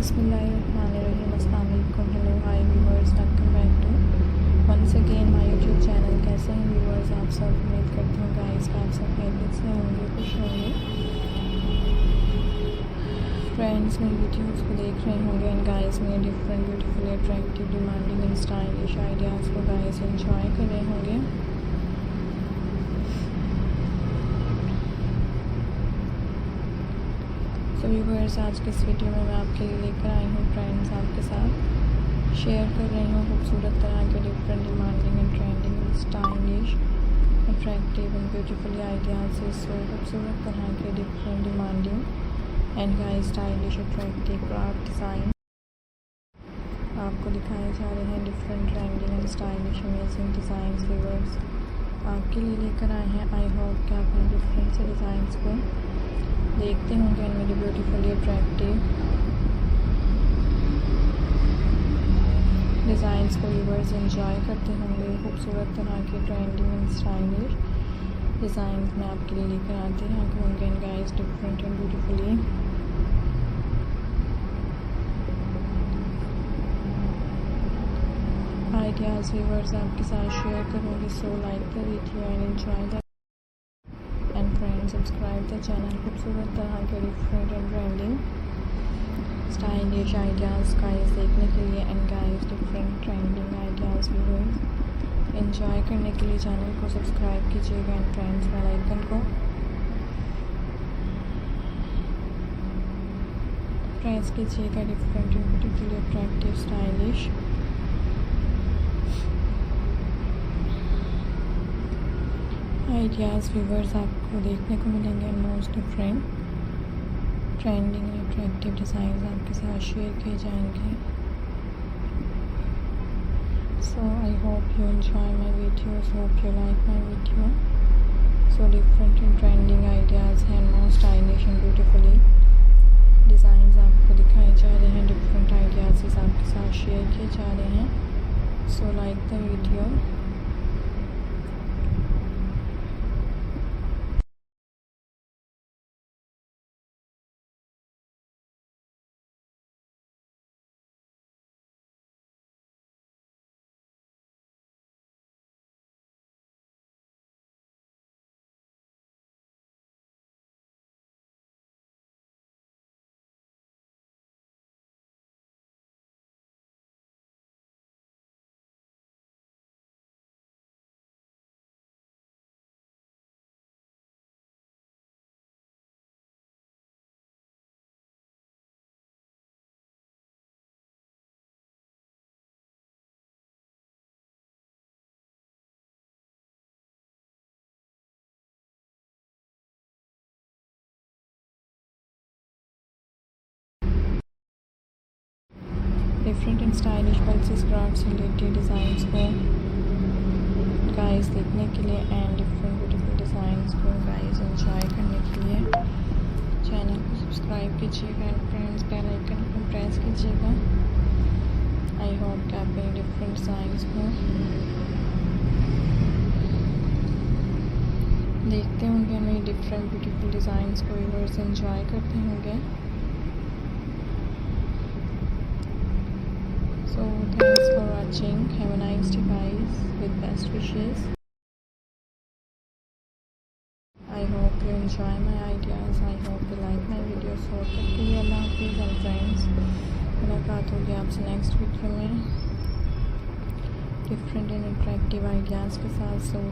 Bismillahirrahmanirrahim. Assalamu alaikum. Hello, hi viewers. Welcome back to once again my YouTube channel. कैसे हैं viewers? आप सब उम्मीद करती हूँ guys आप सब खैरियत से होंगे, खुश होंगे. Friends मेरी वीडियोस को देख रहे होंगे and guys मेरे different beautifully attractive demanding and stylish ideas को guys enjoy कर रहे होंगे. तो व्यूवर्स आज के इस वीडियो में मैं आपके लिए लेकर आई हूँ फ्रेंड्स आपके साथ शेयर कर रही हूँ खूबसूरत तरह के different demanding and trending and stylish attractive and beautifully ideas so खूबसूरत तरह के different demanding and guys stylish attractive craft design आपको दिखाए जा रहे हैं. Different trending and stylish amazing design viewers आपके लिए लेकर आए हैं. आई होप कि आप डिफरेंट से डिज़ाइंस को देखते होंगे एंड मेरी ब्यूटीफुली अट्रैक्टिव डिज़ाइंस को व्यूवर्स एंजॉय करते होंगे. खूबसूरत तरह के ट्रेंडिंग एंड स्टाइलिश डिज़ाइंस में आपके लिए लेकर आते हैं होंगे and guys different and beautifully ideas viewers आपके साथ शेयर करूँगी. So like the video and enjoy the subscribe the channel. खूबसूरत तरह के different and trending stylish ideas guys देखने के लिए and guys different trending ideas viewers enjoy करने के लिए चैनल को सब्सक्राइब कीजिएगा एंड फ्रेंड्स बेल आइकन को प्रेस कीजिएगा. Different and beautifully attractive stylish ideas viewers आपको देखने को मिलेंगे. Most different trending and attractive design आपके साथ शेयर किए जाएंगे. So I hope you enjoy my videos, hope you like my video. So different and trending ideas हैं most stylish and beautifully design आपको दिखाए जा रहे हैं. डिफरेंट आइडियाज़ आपके साथ शेयर किए जा रहे हैं. So like the video. Different and stylish pulses crafts related designs को गाइस देखने के लिए एंड डिफरेंट ब्यूटीफुल डिज़ाइंस को गाइस एंजॉय करने के लिए चैनल को सब्सक्राइब कीजिएगा एंड फ्रेंड्स बेल आइकन को प्रेस कीजिएगा. आई होप कि आप इन डिफरेंट डिज़ाइंस को देखते होंगे. मेरी डिफरेंट ब्यूटीफुल डिज़ाइंस को व्यूअर्स एंजॉय करते होंगे. So thanks for watching. Have a nice day guys with best wishes. I hope you enjoy my ideas. I hope you like my videos. So तब के लिए अल्लाह हाफिज़ एंड फ्रेंड्स मुलाकात होगी आपसे नेक्स्ट वीडियो में डिफरेंट एंड अट्रैक्टिव आइडियाज़ के साथ. सो